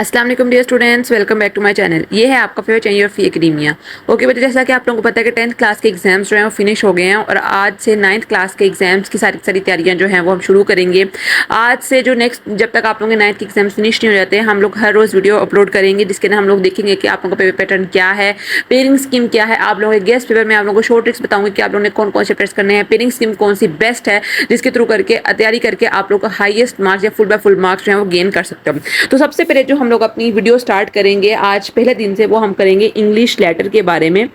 अस्सलाम वालेकुम dear students, welcome back to my channel. ये है आपका favourite channel Fee Academia. Okay बच्चे, जैसा कि आप लोगों को पता है कि 10th क्लास के एग्जाम्स जो हैं वो फिनिश हो गए हैं और आज से 9th क्लास के एग्जाम्स की सारी तैयारियां जो हैं वो हम शुरू करेंगे। आज से जो नेक्स्ट जब तक आप लोगों के 9th के एग्जाम्स फिनिश नहीं हो जाते, हम लोग हर रोज़ वीडियो अपलोड करेंगे जिसके अंदर हम लोग देखेंगे कि आप लोगों का पेपर पैटर्न क्या है, पेयरिंग स्कीम क्या है। आप लोगों के गेस्ट पेपर में आप लोगों को शॉर्ट ट्रिक्स बताऊंगी कि आप लोगों ने कौन कौन से टेस्ट करने हैं, पेयरिंग स्कीम कौन सी बेस्ट है जिसके थ्रू करके तैयारी करके आप लोग को हाईएस्ट मार्क्स या फुल बाय फुल मार्क्स जो है वो गेन कर सकते हो। तो सबसे पहले जो हम लोग अपनी वीडियो स्टार्ट करेंगे आज पहले दिन से, वो हम करेंगे इंग्लिश लेटर के बारे में।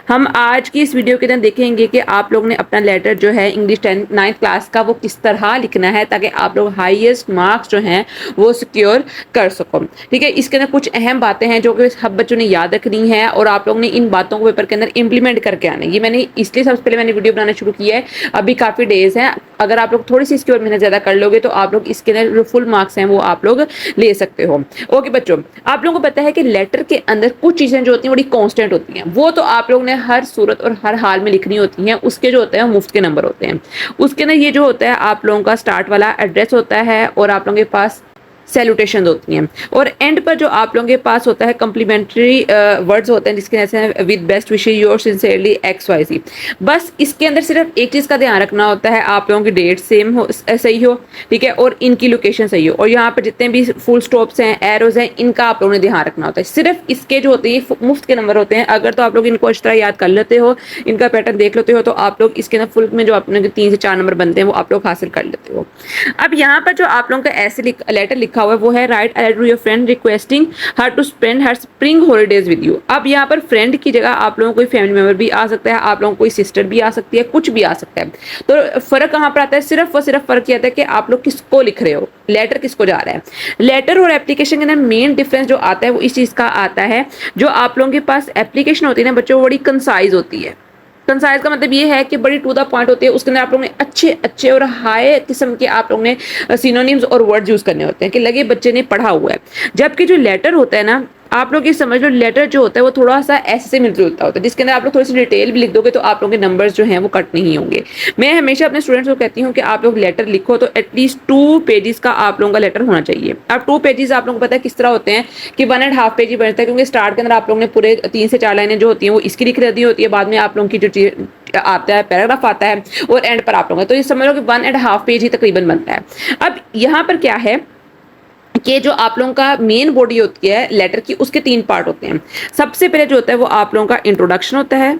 हम आज की इस वीडियो के अंदर देखेंगे कि आप लोग ने अपना लेटर जो है इंग्लिश 9th क्लास का वो किस तरह लिखना है ताकि आप लोग हाईएस्ट मार्क्स जो हैं वो सिक्योर कर सको। ठीक है, इसके अंदर कुछ अहम बातें हैं जो कि सब बच्चों ने याद रखनी है और आप लोग ने इन बातों को पेपर के अंदर इंप्लीमेंट करके आना है। ये मैंने इसलिए सबसे पहले मैंने वीडियो बनाना शुरू किया है, अभी काफ़ी डेज हैं। अगर आप लोग थोड़ी सी इसकी और मेहनत ज़्यादा कर लोगे तो आप लोग इसके अंदर जो फुल मार्क्स हैं वो आप लोग ले सकते हो। ओके बच्चों, आप लोगों को पता है कि लेटर के अंदर कुछ चीज़ें जो होती हैं बड़ी कॉन्स्टेंट होती हैं, वो तो आप लोग ने हर सूरत और हर हाल में लिखनी होती हैं। उसके जो होते हैं मुफ्त के नंबर होते हैं। उसके अंदर ये जो होता है आप लोगों का स्टार्ट वाला एड्रेस होता है और आप लोगों के पास सैल्यूटेशन होती हैं और एंड पर जो आप लोगों के पास होता है कम्प्लीमेंट्री वर्ड्स होते हैं जिसके जैसे with best wishes your sincerely XYZ। बस इसके अंदर सिर्फ एक चीज़ का ध्यान रखना होता है, आप लोगों की डेट सेम हो, सही हो, ठीक है, और इनकी लोकेशन सही हो और यहाँ पर जितने भी फुल स्टॉप्स हैं, एरोज हैं, इनका आप लोगों ने ध्यान रखना होता है। सिर्फ इसके जो होते हैं मुफ्त के नंबर होते हैं। अगर तो आप लोग इनको इस तरह याद कर लेते हो, इनका पैटर्न देख लेते हो, तो आप लोग इसके अंदर फुल में जो अपने 3 से 4 नंबर बनते हैं वो आप लोग हासिल कर लेते हो। अब यहाँ पर जो आप लोगों का ऐसे लेटर लिखा हुआ है वो है write letter to your friend requesting her to spend her spring holidays with you. अब यहाँ पर फ्रेंड की जगह आप लोगों को कोई फैमिली मेंबर भी आ सकता है, आप लोगों को कोई सिस्टर भी आ सकती है, कुछ भी आ सकता है। तो फर्क कहाँ पर आता है? सिर्फ और सिर्फ फर्क ये आता है कि आप लोग किसको लिख रहे हो, लेटर किसको जा रहा है। लेटर और एप्लीकेशन के अंदर मेन डिफरेंस जो आता है वो इस चीज का आता है, जो आप लोगों के पास एप्लीकेशन होती है ना बच्चों, बड़ी कंसाइज होती है। कंसाइज का मतलब ये है कि बड़ी टू द पॉइंट होती है। उसके अंदर आप लोगों ने अच्छे अच्छे और हाई किस्म के आप लोगों ने सिनोनिम्स और वर्ड यूज करने होते हैं कि लगे बच्चे ने पढ़ा हुआ है। जबकि जो लेटर होता है ना, आप लोग ये समझ लो, लेटर जो होता है वो थोड़ा सा ऐसे से मिलता जुलता होता है, जिसके अंदर आप लोग थोड़ी सी डिटेल भी लिख दोगे तो आप लोगों के नंबर्स जो हैं वो कट नहीं होंगे। मैं हमेशा अपने स्टूडेंट्स को कहती हूँ कि आप लोग लेटर लिखो तो एटलीस्ट 2 पेजेस का आप लोगों का लेटर होना चाहिए। अब 2 पेजेस आप लोगों को पता है किस तरह होते हैं कि 1.5 पेज ही बनता है, क्योंकि स्टार्ट के अंदर आप लोगों ने पूरे 3 से 4 लाइनें जो होती हैं वो इसकी लिख दी होती है, बाद में आप लोगों की जो आता है पैराग्राफ आता है और एंड पर आप लोगों का, तो ये समझ लो कि 1.5 पेज ही तकरीबन बनता है। अब यहाँ पर क्या है कि जो आप लोगों का मेन बॉडी होती है लेटर की, उसके 3 पार्ट होते हैं। सबसे पहले जो होता है वो आप लोगों का इंट्रोडक्शन होता है,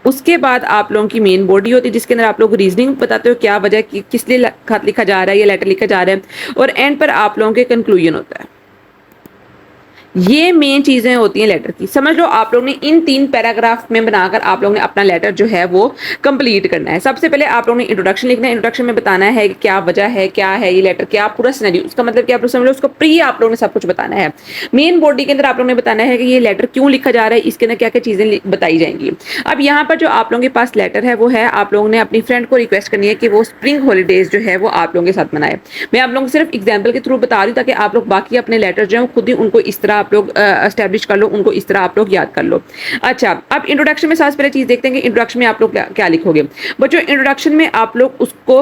उसके बाद आप लोगों की मेन बॉडी होती है जिसके अंदर आप लोग रीजनिंग बताते हो क्या वजह किस लिए खत लिखा जा रहा है या लेटर लिखा जा रहा है, और एंड पर आप लोगों के कंक्लूजन होता है। ये मेन चीजें होती हैं लेटर की। समझ लो आप लोग ने इन 3 पैराग्राफ में बनाकर आप लोग ने अपना लेटर जो है वो कंप्लीट करना है। सबसे पहले आप लोग ने इंट्रोडक्शन लिखना है। इंट्रोडक्शन में बताना है कि क्या वजह है, क्या है ये लेटर, क्या पूरा सिनेरियो, उसका मतलब कि आप लोग समझ लो उसको प्री आप लोग ने सब कुछ बताना है। मेन बॉडी के अंदर आप लोग ने बताना है कि ये लेटर क्यों लिखा जा रहा है, इसके अंदर क्या क्या चीजें बताई जाएंगी। अब यहाँ पर जो आप लोगों के पास लेटर है वो है, आप लोगों ने अपनी फ्रेंड को रिक्वेस्ट करनी है कि वो स्प्रिंग हॉलीडेज जो है वो आप लोगों के साथ मनाए। मैं आप लोगों को सिर्फ एग्जाम्पल के थ्रू बता रही हूँ ताकि आप लोग बाकी अपने लेटर जो है खुद ही उनको इस तरह आप लोग एस्टैब्लिश कर लो, उनको इस तरह आप लोग याद कर लो। अच्छा, अब इंट्रोडक्शन में सबसे पहले चीज देखते हैं कि इंट्रोडक्शन में आप लोग क्या लिखोगे। बच्चों इंट्रोडक्शन में आप लोग उसको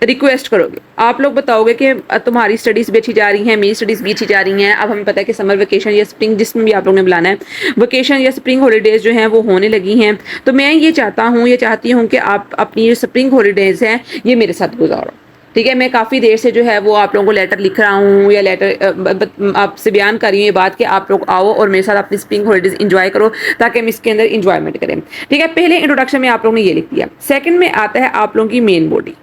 रिक्वेस्ट करोगे, आप लोग बताओगे कि तुम्हारी स्टडीज भी अच्छी जा रही हैं, मेरी स्टडीज भी अच्छी जा रही हैं। अब हमें पता है कि समर वेकेशन या स्प्रिंग, जिसमें भी आप लोगों ने बुलाना है, वेकेशन या स्प्रिंग हॉलीडेज जो हैं वो होने लगी हैं, तो मैं ये चाहती हूँ कि आप अपनी जो स्प्रिंग हॉलीडेज हैं ये मेरे साथ गुजारो। ठीक है, मैं काफ़ी देर से जो है वो आप लोगों को लेटर लिख रहा हूँ या लेटर आपसे बयान कर रही हूँ ये बात कि आप लोग आओ और मेरे साथ अपनी स्प्रिंग हॉलीडेज इंजॉय करो ताकि हम इसके अंदर इंजॉयमेंट करें। ठीक है, पहले इंट्रोडक्शन में आप लोगों ने ये लिख दिया। सेकंड में आता है आप लोगों की मेन बॉडी।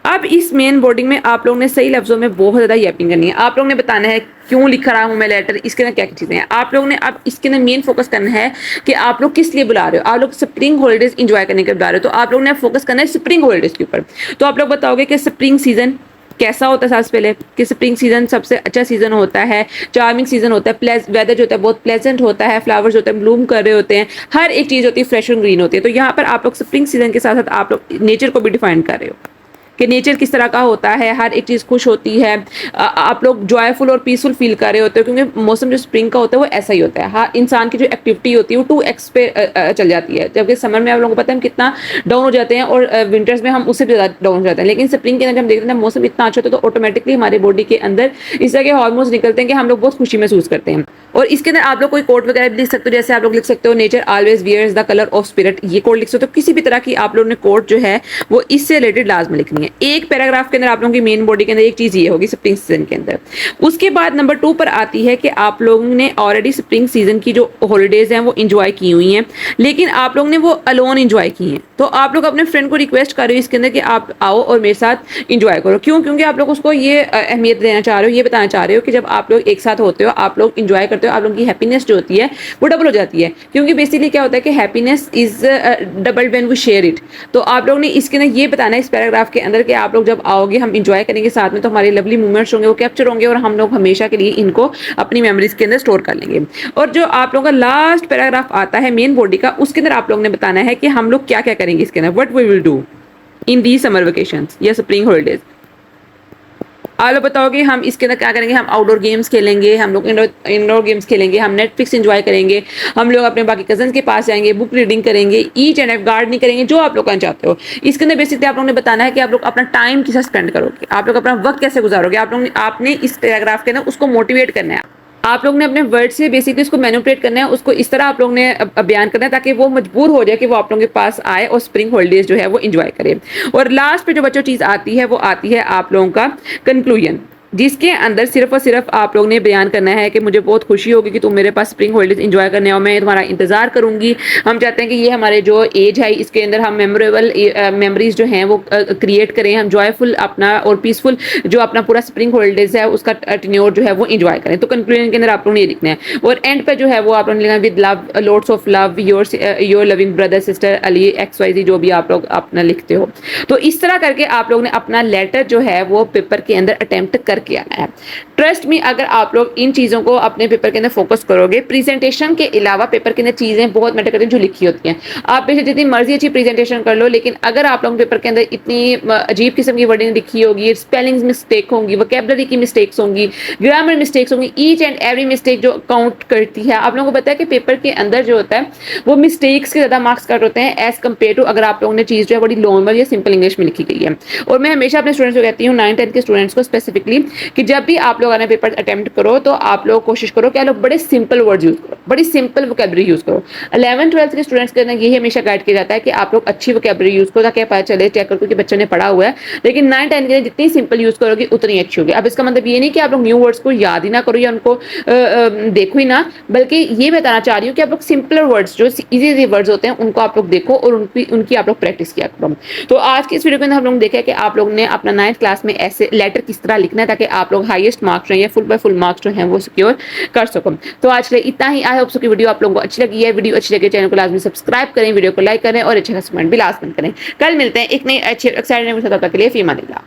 अब इस मेन बॉडी में आप लोगों ने सही लफ्जों में बहुत ज़्यादा यैपिंग करनी है। आप लोगों ने बताना है क्यों लिख रहा हूँ मैं लेटर, इसके अंदर क्या क्या चीज़ें हैं। आप लोगों ने अब इसके अंदर मेन फोकस करना है कि आप लोग किस लिए बुला रहे हो। आप लोग स्प्रिंग हॉलीडेज इंजॉय करने के बुला रहे हो, तो आप लोगों ने फोकस करना है स्प्रिंग हॉलीडेज के ऊपर। तो आप लोग बताओगे कि स्प्रिंग सीजन कैसा होता है। सबसे पहले कि स्प्रिंग सीजन सबसे अच्छा सीजन होता है, चार्मिंग सीजन होता है, वेदर जो होता है बहुत प्लेजेंट होता है, फ्लावर्स होते हैं ब्लूम कर रहे होते हैं, हर एक चीज़ होती है फ्रेश और ग्रीन होती है। तो यहाँ पर आप लोग स्प्रिंग सीजन के साथ साथ आप लोग नेचर को भी डिफाइन कर रहे हो कि नेचर किस तरह का होता है, हर एक चीज़ खुश होती है, आप लोग जॉयफुल और पीसफुल फील कर रहे होते हो, क्योंकि मौसम जो स्प्रिंग का होता है वो ऐसा ही होता है। हाँ, इंसान की जो एक्टिविटी होती है वो 2x पे चल जाती है, जबकि समर में आप लोगों को पता है हम कितना डाउन हो जाते हैं और विंटर्स में हम उससे भी ज़्यादा डाउन हो जाते हैं। लेकिन स्प्रिंग के अंदर हम देखते हैं मौसम इतना अच्छा होता है तो ऑटोमेटिकली हमारे बॉडी के अंदर इस तरह के हार्मोन्स निकलते हैं कि हम लोग बहुत खुशी महसूस करते हैं। और इसके अंदर आप लोग कोई कोट वगैरह भी लिख सकते हो, जैसे आप लोग लिख सकते हो nature always wears the colour of spirit, ये कोट लिख सकते हो। किसी भी तरह की आप लोगों ने कोट जो है वो इससे रिलेटेड लाजमी लिखनी है। एक पैराग्राफ के अंदर आप लोगों की मेन बॉडी के अंदर एक चीज ये होगी स्प्रिंग सीजन के अंदर। उसके बाद नंबर 2 पर आती है कि आप लोगों ने ऑलरेडी स्प्रिंग सीजन की जो हॉलीडेज हैं वो इंजॉय की हुई हैं, लेकिन आप लोगों ने वो अलोन इंजॉय की हैं। तो आप लोग अपने फ्रेंड को रिक्वेस्ट कर रहे हो इसके अंदर कि आप आओ और मेरे साथ इंजॉय करो। क्यों? क्योंकि आप लोग उसको ये अहमियत देना चाह रहे हो, ये बताना चाह रहे हो कि जब आप लोग एक साथ होते हो, आप लोग इंजॉय करते हो, आप लोगों की हैप्पीनेस जो होती है वो डबल हो जाती है। क्योंकि बेसिकली क्या होता है कि happiness is double when we share it. तो आप लोग ने इसके अंदर ये बताना है इस पैराग्राफ के अंदर कि आप लोग जब आओगे हम इंजॉय करेंगे साथ में, तो हमारे लवली मोमेंट्स होंगे वो कैप्चर होंगे और हम लोग हमेशा के लिए इनको अपनी मेमोरीज के अंदर स्टोर कर लेंगे। और जो आप लोगों का लास्ट पैराग्राफ आता है मेन बॉडी का, उसके अंदर आप लोगों ने बताना है कि हम लोग क्या क्या करेंगे इसके अंदर, what we will do in the summer vacations या स्प्रिंग हॉलीडेज। आप लोग बताओगे हम इसके अंदर क्या करेंगे, हम आउटडोर गेम्स खेलेंगे, हम लोग इंडोर गेम्स खेलेंगे, हम नेटफ्लिक्स एंजॉय करेंगे, हम लोग अपने बाकी कजन के पास जाएंगे, बुक रीडिंग करेंगे, ईच एंड एवरी गार्डनिंग करेंगे, जो आप लोग करना चाहते हो। इसके अंदर बेसिकली आप लोगों ने बताना है कि आप लोग अपना टाइम किस स्पेंड करोगे, आप लोग अपना वक्त कैसे गुजारोगे। आप लोग आपने इस पैराग्राफ के अंदर उसको मोटिवेट करना है। आप लोग ने अपने वर्ड से बेसिकली उसको मैनिपुलेट करना है, उसको इस तरह आप लोग ने बयान करना है ताकि वो मजबूर हो जाए कि वो आप लोगों के पास आए और स्प्रिंग हॉलीडेज जो है वो एंजॉय करे। और लास्ट पे जो बच्चों चीज़ आती है वो आती है आप लोगों का कंक्लूजन, जिसके अंदर सिर्फ और सिर्फ आप लोग ने बयान करना है कि मुझे बहुत खुशी होगी कि तुम मेरे पास स्प्रिंग हॉलीडेज एंजॉय करने आओ, मैं तुम्हारा इंतजार करूंगी। हम चाहते हैं कि ये हमारे जो एज है इसके अंदर हम मेमोरेबल मेमोरीज जो हैं वो क्रिएट करें, हम जॉयफुल अपना और पीसफुल जो अपना पूरा स्प्रिंग हॉलीडेज है उसका टेन्योर जो है वो एंजॉय करें। तो कंक्लूजन के अंदर आप लोगों ने ये लिखना है और एंड पे जो है वो आप लोगों ने लिखना है with love, lots of love, your loving brother sister Ali XYZ, जो भी आप लोग अपना लिखते हो। तो इस तरह करके आप लोग ने अपना लेटर जो है वो पेपर के अंदर अटेम्प्ट करके आना है। ट्रस्ट मी, अगर आप लोग इन चीज़ों को अपने पेपर के अंदर फोकस करोगे, प्रेजेंटेशन के अलावा पेपर के अंदर चीज़ें बहुत मैटर करती हैं जो लिखी होती हैं। आप बेशक जितनी मर्जी अच्छी प्रेजेंटेशन कर लो, लेकिन अगर आप लोग पेपर के अंदर इतनी अजीब किस्म की वर्डिंग लिखी होगी, स्पेलिंग्स मिस्टेक होंगी, वोकैबुलरी की मिस्टेक्स होंगी, ग्रामर मिस्टेक्स होंगी, ईच एंड एवरी मिस्टेक जो काउंट करती है। आप लोगों को पता है कि पेपर के अंदर जो होता है वो मिस्टेक्स के ज़्यादा मार्क्स कट होते हैं एज कम्पेयर टू अगर आप लोगों ने चीज़ जो है बड़ी नॉर्मल या सिंपल इंग्लिश में लिखी गई है। और मैं हमेशा अपने स्टूडेंट्स को कहती हूँ, 9th-10th के स्टूडेंट्स को स्पेसिफिकली, कि जब भी आप लोग अपने पेपर अटेम्प्ट करो तो आप लोग कोशिश करो कि आप लोग बड़े सिंपल वर्ड्स यूज करो, बड़ी सिंपल वोकैबुलरी यूज करो। 11th-12th के स्टूडेंट्स के अंदर यही हमेशा गाइड किया जाता है कि आप लोग अच्छी वोकैबुलरी यूज करो ताकि पता चले चेक करो कि बच्चे ने पढ़ा हुआ है। लेकिन 9th-10th के लिए जितनी सिंपल यूज करोगे उतनी अच्छी होगी। अब इसका मतलब ये नहीं कि आप लोग न्यू वर्ड्स को याद ही ना करो या उनको देखो ही ना, बल्कि ये बताना चाह रही हूँ कि आप लोग सिंपलर वर्ड्स जो इजी वर्ड्स होते हैं उनको आप लोग देखो और उनकी आप लोग प्रैक्टिस किया करो। तो आज की इस वीडियो के अंदर हम लोग देखा कि आप लोग ने अपना 9th क्लास में ऐसे लेटर किस तरह लिखना है ताकि आप लोग हाईएस्ट मार्क्स या फुल बाय फुल मार्क्स जो हैं वो सिक्योर कर सको। तो आज के लिए इतना ही। आई होप सो कि वीडियो आप लोगों को अच्छी लगी है। वीडियो अच्छी लगे चैनल को लाजमी सब्सक्राइब करें, वीडियो को लाइक करें और अच्छे कमेंट भी लास्ट में करें। कल मिलते हैं एक नई अच्छी एक्साइटिंग वीडियो के साथ, तब तक के लिए फी अमान अल्लाह।